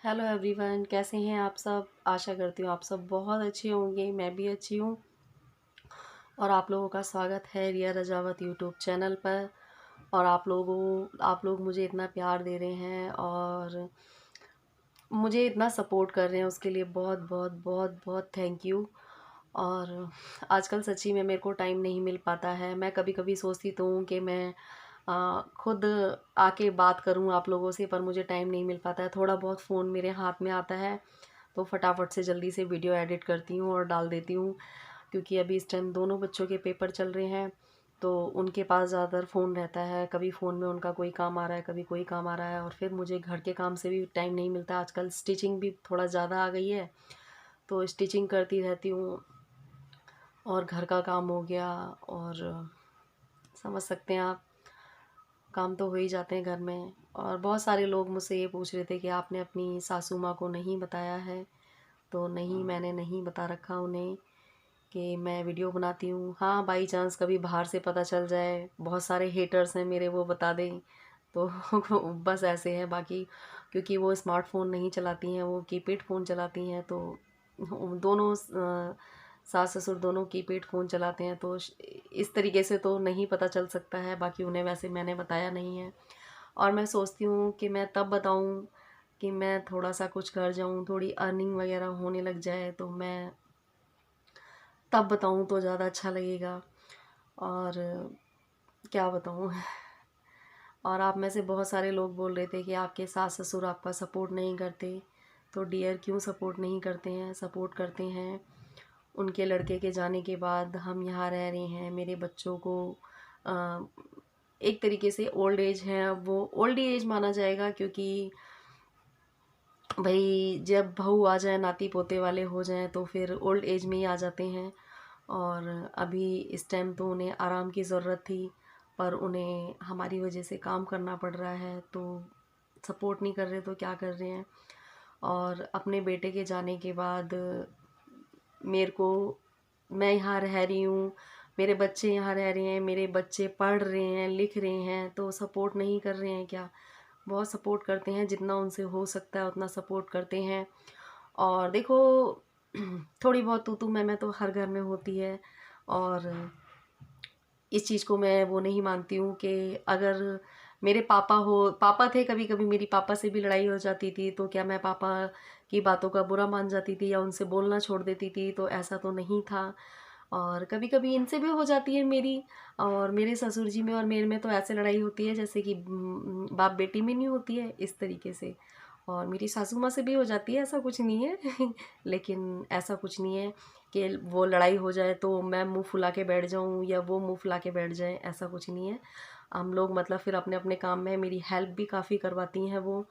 Hello everyone, कैसे हैं आप सब। आशा करती हूँ आप सब बहुत अच्छे होंगे। मैं भी अच्छी हूँ और आप लोगों का स्वागत है रिया रजावत यूट्यूब चैनल पर। और आप लोग मुझे इतना प्यार दे रहे हैं और मुझे इतना सपोर्ट कर रहे हैं, उसके लिए बहुत बहुत बहुत बहुत थैंक यू। और आजकल सच्ची में मेरे को टाइम नहीं मिल पाता है। मैं कभी कभी सोचती तो हूँ कि मैं खुद आके बात करूँ आप लोगों से, पर मुझे टाइम नहीं मिल पाता है। थोड़ा बहुत फ़ोन मेरे हाथ में आता है तो फटाफट से जल्दी से वीडियो एडिट करती हूँ और डाल देती हूँ, क्योंकि अभी इस टाइम दोनों बच्चों के पेपर चल रहे हैं तो उनके पास ज़्यादातर फ़ोन रहता है। कभी फ़ोन में उनका कोई काम आ रहा है, कभी कोई काम आ रहा है, और फिर मुझे घर के काम से भी टाइम नहीं मिलता। आजकल स्टिचिंग भी थोड़ा ज़्यादा आ गई है तो स्टिचिंग करती रहती हूँ और घर का काम हो गया। और समझ सकते हैं आप, काम तो हो ही जाते हैं घर में। और बहुत सारे लोग मुझसे ये पूछ रहे थे कि आपने अपनी सासू माँ को नहीं बताया है। तो नहीं, मैंने नहीं बता रखा उन्हें कि मैं वीडियो बनाती हूँ। हाँ, बाई चांस कभी बाहर से पता चल जाए, बहुत सारे हेटर्स हैं मेरे, वो बता दें तो बस ऐसे है। बाकी क्योंकि वो स्मार्टफ़ोन नहीं चलाती हैं, वो कीपैड फ़ोन चलाती हैं, तो दोनों सास ससुर दोनों कीपैड फ़ोन चलाते हैं, तो इस तरीके से तो नहीं पता चल सकता है। बाकी उन्हें वैसे मैंने बताया नहीं है। और मैं सोचती हूँ कि मैं तब बताऊँ कि मैं थोड़ा सा कुछ कर जाऊँ, थोड़ी अर्निंग वगैरह होने लग जाए, तो मैं तब बताऊँ तो ज़्यादा अच्छा लगेगा। और क्या बताऊँ और आप में से बहुत सारे लोग बोल रहे थे कि आपके सास ससुर आपका सपोर्ट नहीं करते। तो डियर, क्यों सपोर्ट नहीं करते हैं? सपोर्ट करते हैं। उनके लड़के के जाने के बाद हम यहाँ रह रहे हैं। मेरे बच्चों को अ, एक तरीके से ओल्ड एज है, अब वो ओल्ड एज माना जाएगा, क्योंकि भाई जब बहू आ जाए, नाती पोते वाले हो जाएं, तो फिर ओल्ड एज में ही आ जाते हैं। और अभी इस टाइम तो उन्हें आराम की ज़रूरत थी, पर उन्हें हमारी वजह से काम करना पड़ रहा है, तो सपोर्ट नहीं कर रहे तो क्या कर रहे हैं। और अपने बेटे के जाने के बाद मेरे को, मैं यहाँ रह रही हूँ, मेरे बच्चे यहाँ रह रहे हैं, मेरे बच्चे पढ़ रहे हैं, लिख रहे हैं, तो सपोर्ट नहीं कर रहे हैं क्या? बहुत सपोर्ट करते हैं, जितना उनसे हो सकता है उतना सपोर्ट करते हैं। और देखो थोड़ी बहुत तू मैं तो हर घर में होती है। और इस चीज़ को मैं वो नहीं मानती हूँ कि अगर मेरे पापा थे, कभी कभी मेरी पापा से भी लड़ाई हो जाती थी, तो क्या मैं पापा की बातों का बुरा मान जाती थी या उनसे बोलना छोड़ देती थी? तो ऐसा तो नहीं था। और कभी कभी इनसे भी हो जाती है मेरी, और मेरे ससुर जी में और मेरे में तो ऐसे लड़ाई होती है जैसे कि बाप बेटी में नहीं होती है, इस तरीके से। और मेरी सासू माँ से भी हो जाती है, ऐसा कुछ नहीं है लेकिन ऐसा कुछ नहीं है कि वो लड़ाई हो जाए तो मैं मुंह फुला के बैठ जाऊं या वो मुंह फुला के बैठ जाए, ऐसा कुछ नहीं है। हम लोग मतलब फिर अपने अपने काम में, मेरी हेल्प भी काफ़ी करवाती हैं वो।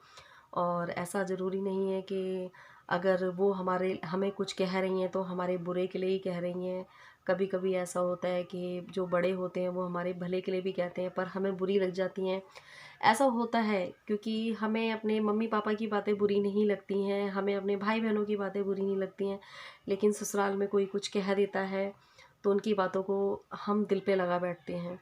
और ऐसा ज़रूरी नहीं है कि अगर वो हमें कुछ कह रही हैं तो हमारे बुरे के लिए ही कह रही हैं। कभी कभी ऐसा होता है कि जो बड़े होते हैं वो हमारे भले के लिए भी कहते हैं, पर हमें बुरी लग जाती हैं। ऐसा होता है क्योंकि हमें अपने मम्मी पापा की बातें बुरी नहीं लगती हैं, हमें अपने भाई बहनों की बातें बुरी नहीं लगती हैं, लेकिन ससुराल में कोई कुछ कह देता है तो उनकी बातों को हम दिल पे लगा बैठते हैं।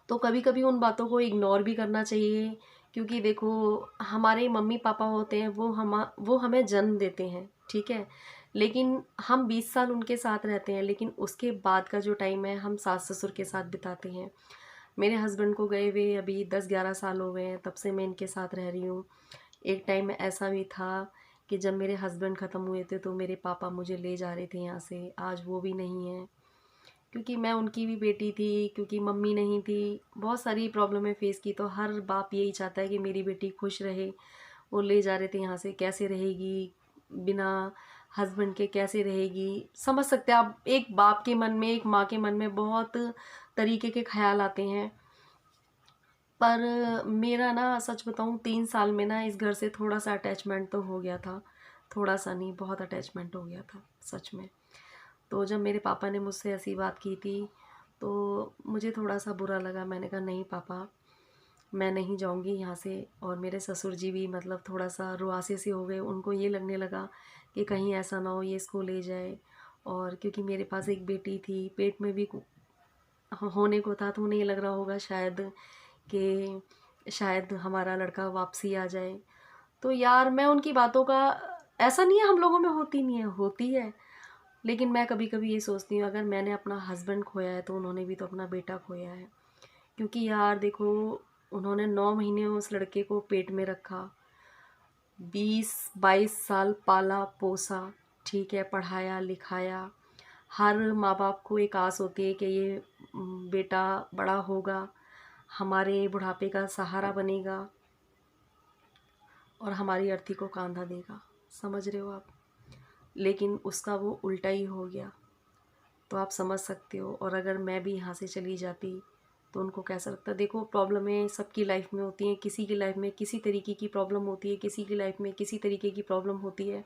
तो कभी कभी उन बातों को इग्नोर भी करना चाहिए, क्योंकि देखो, हमारे मम्मी पापा होते हैं, वो हमें जन्म देते हैं, ठीक है। लेकिन हम 20 साल उनके साथ रहते हैं, लेकिन उसके बाद का जो टाइम है हम सास ससुर के साथ बिताते हैं। मेरे हस्बैंड को गए हुए अभी 10-11 साल हो गए हैं, तब से मैं इनके साथ रह रही हूँ। एक टाइम में ऐसा भी था कि जब मेरे हस्बैंड ख़त्म हुए थे तो मेरे पापा मुझे ले जा रहे थे यहाँ से, आज वो भी नहीं है, क्योंकि मैं उनकी भी बेटी थी, क्योंकि मम्मी नहीं थी। बहुत सारी प्रॉब्लमें फेस की, तो हर बाप यही चाहता है कि मेरी बेटी खुश रहे। वो ले जा रहे थे यहाँ से, कैसे रहेगी बिना हस्बैंड के, कैसे रहेगी? समझ सकते हैं आप, एक बाप के मन में, एक माँ के मन में बहुत तरीके के ख्याल आते हैं। पर मेरा ना, सच बताऊँ, 3 साल में ना इस घर से थोड़ा सा अटैचमेंट तो हो गया था। थोड़ा सा नहीं, बहुत अटैचमेंट हो गया था सच में। तो जब मेरे पापा ने मुझसे ऐसी बात की थी तो मुझे थोड़ा सा बुरा लगा। मैंने कहा नहीं पापा, मैं नहीं जाऊंगी यहाँ से। और मेरे ससुर जी भी मतलब थोड़ा सा रुआसे से हो गए, उनको ये लगने लगा कि कहीं ऐसा ना हो ये इसको ले जाए। और क्योंकि मेरे पास एक बेटी थी, पेट में भी होने को था, तो उन्हें ये लग रहा होगा शायद कि शायद हमारा लड़का वापसी आ जाए। तो यार मैं उनकी बातों का, ऐसा नहीं है हम लोगों में होती नहीं है, होती है, लेकिन मैं कभी कभी ये सोचती हूँ अगर मैंने अपना हस्बैंड खोया है तो उन्होंने भी तो अपना बेटा खोया है। क्योंकि यार देखो, उन्होंने 9 महीने उस लड़के को पेट में रखा, 20-22 साल पाला पोसा, ठीक है, पढ़ाया लिखाया। हर माँ बाप को एक आस होती है कि ये बेटा बड़ा होगा, हमारे बुढ़ापे का सहारा बनेगा और हमारी अर्थी को कांधा देगा, समझ रहे हो आप। लेकिन उसका वो उल्टा ही हो गया, तो आप समझ सकते हो। और अगर मैं भी यहाँ से चली जाती तो उनको कैसा लगता। देखो, प्रॉब्लमें सबकी लाइफ में होती हैं, किसी की लाइफ में किसी तरीके की प्रॉब्लम होती है, किसी की लाइफ में किसी तरीके की प्रॉब्लम होती है।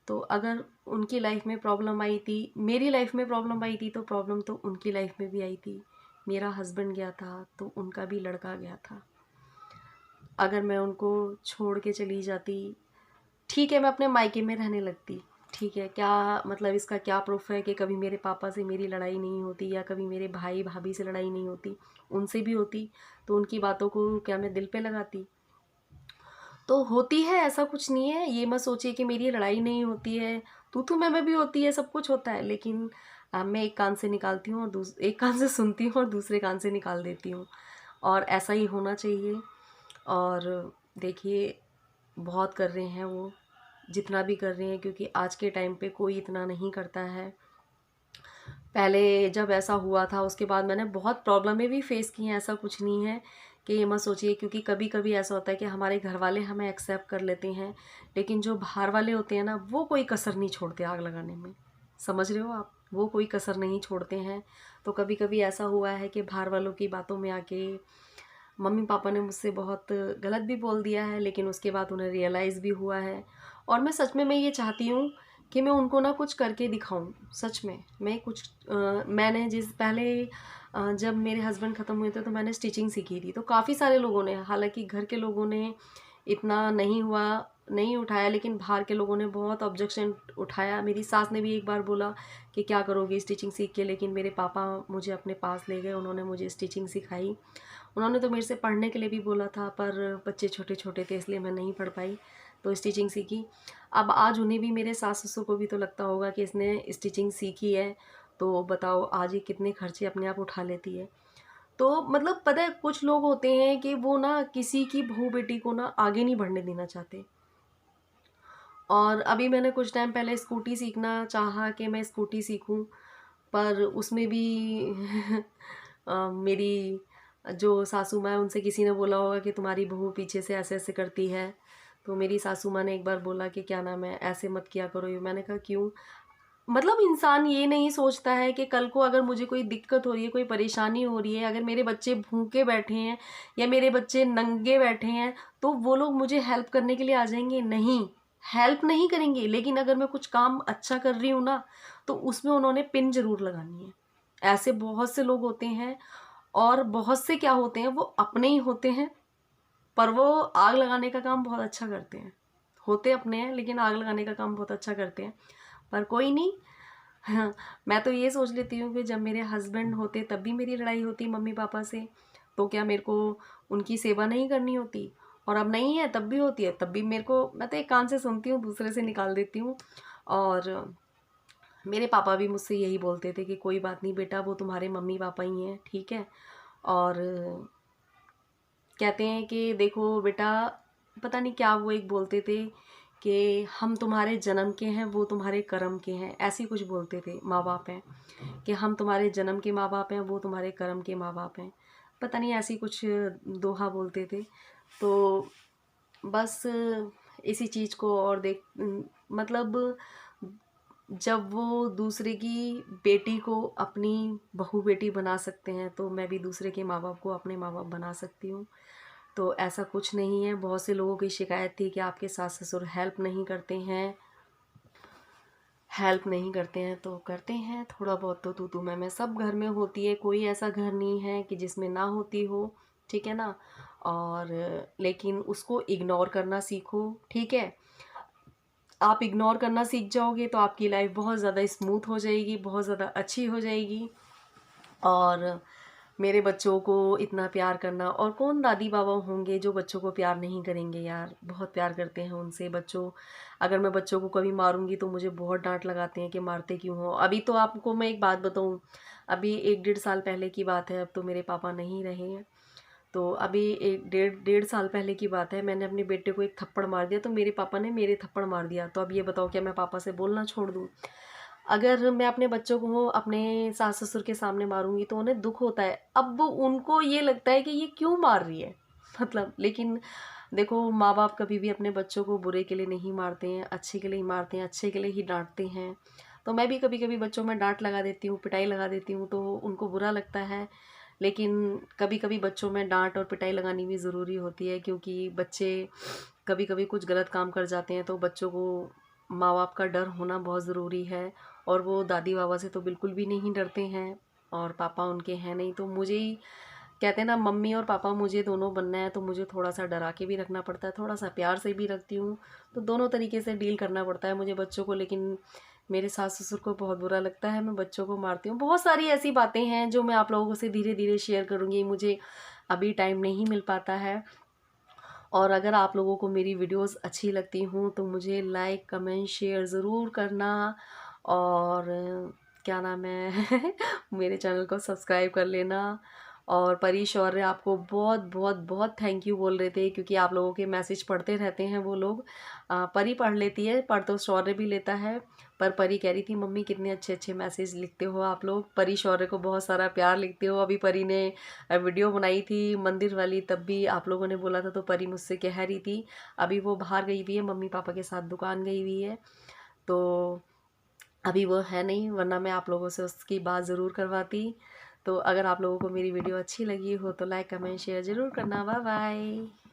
तो अगर उनकी लाइफ में प्रॉब्लम आई थी, मेरी लाइफ में प्रॉब्लम आई थी, तो प्रॉब्लम तो उनकी लाइफ में भी आई थी। मेरा हस्बैंड गया था तो उनका भी लड़का गया था। अगर मैं उनको छोड़ के चली जाती, ठीक है, मैं अपने मायके में रहने लगती, ठीक है, क्या मतलब इसका क्या प्रूफ है कि कभी मेरे पापा से मेरी लड़ाई नहीं होती या कभी मेरे भाई भाभी से लड़ाई नहीं होती। उनसे भी होती, तो उनकी बातों को क्या मैं दिल पे लगाती। तो होती है, ऐसा कुछ नहीं है, ये मत सोचिए कि मेरी लड़ाई नहीं होती है, तू मैं भी होती है, सब कुछ होता है। लेकिन मैं एक कान से निकालती हूँ और एक कान से सुनती हूँ और दूसरे कान से निकाल देती हूँ, और ऐसा ही होना चाहिए। और देखिए, बहुत कर रहे हैं वो, जितना भी कर रहे हैं, क्योंकि आज के टाइम पे कोई इतना नहीं करता है। पहले जब ऐसा हुआ था उसके बाद मैंने बहुत प्रॉब्लमें भी फेस की हैं, ऐसा कुछ नहीं है कि ये मत सोचिए। क्योंकि कभी कभी ऐसा होता है कि हमारे घर वाले हमें एक्सेप्ट कर लेते हैं, लेकिन जो बाहर वाले होते हैं ना, वो कोई कसर नहीं छोड़ते आग लगाने में, समझ रहे हो आप, वो कोई कसर नहीं छोड़ते हैं। तो कभी कभी ऐसा हुआ है कि बाहर वालों की बातों में आके मम्मी पापा ने मुझसे बहुत गलत भी बोल दिया है, लेकिन उसके बाद उन्हें रियलाइज़ भी हुआ है। और मैं सच में मैं ये चाहती हूँ कि मैं उनको ना कुछ करके दिखाऊं। सच में मैं कुछ मैंने जिस पहले जब मेरे हस्बैंड ख़त्म हुए थे तो मैंने स्टिचिंग सीखी थी। तो काफ़ी सारे लोगों ने, हालांकि घर के लोगों ने इतना नहीं हुआ, नहीं उठाया, लेकिन बाहर के लोगों ने बहुत ऑब्जेक्शन उठाया। मेरी सास ने भी एक बार बोला कि क्या करोगी स्टिचिंग सीख के, लेकिन मेरे पापा मुझे अपने पास ले गए, उन्होंने मुझे स्टिचिंग सिखाई। उन्होंने तो मेरे से पढ़ने के लिए भी बोला था, पर बच्चे छोटे छोटे थे इसलिए मैं नहीं पढ़ पाई, तो स्टिचिंग सीखी। अब आज उन्हें भी, मेरे सास ससुर को भी तो लगता होगा कि इसने स्टिचिंग सीखी है, तो बताओ आज ये कितने खर्चे अपने आप उठा लेती है। तो मतलब पता है, कुछ लोग होते हैं कि वो ना किसी की बहू बेटी को ना आगे नहीं बढ़ने देना चाहते। और अभी मैंने कुछ टाइम पहले स्कूटी सीखना चाहा कि मैं स्कूटी सीखूं, पर उसमें भी मेरी जो सासू माँ है उनसे किसी ने बोला होगा कि तुम्हारी बहू पीछे से ऐसे ऐसे करती है। तो मेरी सासू माँ ने एक बार बोला कि क्या नाम है, ऐसे मत किया करो ये। मैंने कहा क्यों? मतलब इंसान ये नहीं सोचता है कि कल को अगर मुझे कोई दिक्कत हो रही है, कोई परेशानी हो रही है, अगर मेरे बच्चे भूखे बैठे हैं या मेरे बच्चे नंगे बैठे हैं, तो वो लोग मुझे हेल्प करने के लिए आ जाएंगे? नहीं, हेल्प नहीं करेंगे। लेकिन अगर मैं कुछ काम अच्छा कर रही हूँ ना, तो उसमें उन्होंने पिन जरूर लगानी है। ऐसे बहुत से लोग होते हैं, और बहुत से क्या होते हैं, वो अपने ही होते हैं, पर वो आग लगाने का काम बहुत अच्छा करते हैं। होते अपने हैं लेकिन आग लगाने का काम बहुत अच्छा करते हैं। पर कोई नहीं। हाँ, मैं तो ये सोच लेती हूँ कि जब मेरे हस्बैंड होते तब भी मेरी लड़ाई होती मम्मी पापा से, तो क्या मेरे को उनकी सेवा नहीं करनी होती? और अब नहीं है तब भी होती है, तब भी मेरे को, मैं तो एक कान से सुनती हूँ दूसरे से निकाल देती हूँ। और मेरे पापा भी मुझसे यही बोलते थे कि कोई बात नहीं बेटा, वो तुम्हारे मम्मी पापा ही हैं, ठीक है। और कहते हैं कि देखो बेटा, पता नहीं क्या वो एक बोलते थे कि हम तुम्हारे जन्म के हैं, वो तुम्हारे कर्म के हैं, ऐसी कुछ बोलते थे। माँ बाप हैं कि हम तुम्हारे जन्म के माँ बाप हैं, वो तुम्हारे कर्म के माँ बाप हैं, पता नहीं ऐसी कुछ दोहा बोलते थे। तो बस इसी चीज़ को और देख, मतलब जब वो दूसरे की बेटी को अपनी बहू बेटी बना सकते हैं, तो मैं भी दूसरे के माँ बाप को अपने माँ बाप बना सकती हूँ। तो ऐसा कुछ नहीं है। बहुत से लोगों की शिकायत थी कि आपके सास ससुर हेल्प नहीं करते हैं, हेल्प नहीं करते हैं। तो करते हैं थोड़ा बहुत, तो तू मैं सब घर में होती है, कोई ऐसा घर नहीं है कि जिसमें ना होती हो, ठीक है ना। और लेकिन उसको इग्नोर करना सीखो, ठीक है। आप इग्नोर करना सीख जाओगे तो आपकी लाइफ बहुत ज़्यादा स्मूथ हो जाएगी, बहुत ज़्यादा अच्छी हो जाएगी। और मेरे बच्चों को इतना प्यार करना। और कौन दादी बाबा होंगे जो बच्चों को प्यार नहीं करेंगे यार, बहुत प्यार करते हैं उनसे बच्चों। अगर मैं बच्चों को कभी मारूंगी तो मुझे बहुत डांट लगाते हैं कि मारते क्यों हो। अभी तो आपको मैं एक बात बताऊं, अभी 1-1.5 साल पहले की बात है, अब तो मेरे पापा नहीं रहे हैं। तो अभी एक डेढ़ डेढ़ साल पहले की बात है, मैंने अपने बेटे को एक थप्पड़ मार दिया तो मेरे पापा ने मेरे थप्पड़ मार दिया। तो अब ये बताओ क्या मैं पापा से बोलना छोड़ दूँ? अगर मैं अपने बच्चों को अपने सास ससुर के सामने मारूंगी तो उन्हें दुख होता है, अब उनको ये लगता है कि ये क्यों मार रही है, मतलब। लेकिन देखो, माँ बाप कभी भी अपने बच्चों को बुरे के लिए नहीं मारते हैं, अच्छे के लिए ही मारते हैं, अच्छे के लिए ही डांटते हैं। तो मैं भी कभी कभी बच्चों में डांट लगा देती हूँ, पिटाई लगा देती हूँ, तो उनको बुरा लगता है। लेकिन कभी कभी बच्चों में डांट और पिटाई लगानी भी ज़रूरी होती है, क्योंकि बच्चे कभी कभी कुछ गलत काम कर जाते हैं, तो बच्चों को माँ बाप का डर होना बहुत ज़रूरी है। और वो दादी बाबा से तो बिल्कुल भी नहीं डरते हैं, और पापा उनके हैं नहीं, तो मुझे ही कहते हैं ना, मम्मी और पापा मुझे दोनों बनना है, तो मुझे थोड़ा सा डरा के भी रखना पड़ता है, थोड़ा सा प्यार से भी रखती हूँ। तो दोनों तरीके से डील करना पड़ता है मुझे बच्चों को। लेकिन मेरे सास ससुर को बहुत बुरा लगता है मैं बच्चों को मारती हूँ। बहुत सारी ऐसी बातें हैं जो मैं आप लोगों से धीरे धीरे शेयर करूँगी, मुझे अभी टाइम नहीं मिल पाता है। और अगर आप लोगों को मेरी वीडियोस अच्छी लगती हूँ तो मुझे लाइक कमेंट शेयर ज़रूर करना। और क्या नाम है मेरे चैनल को सब्सक्राइब कर लेना। और परी शौर्य आपको बहुत बहुत बहुत थैंक यू बोल रहे थे, क्योंकि आप लोगों के मैसेज पढ़ते रहते हैं वो लोग। परी पढ़ लेती है, पढ़ तो शौर्य भी लेता है। पर परी कह रही थी मम्मी कितने अच्छे अच्छे मैसेज लिखते हो आप लोग, परी शौर्य को बहुत सारा प्यार लिखते हो। अभी परी ने वीडियो बनाई थी मंदिर वाली, तब भी आप लोगों ने बोला था, तो परी मुझसे कह रही थी। अभी वो बाहर गई हुई है, मम्मी पापा के साथ दुकान गई हुई है, तो अभी वो है नहीं, वरना मैं आप लोगों से उसकी बात ज़रूर करवाती। तो अगर आप लोगों को मेरी वीडियो अच्छी लगी हो तो लाइक कमेंट शेयर ज़रूर करना। Bye bye.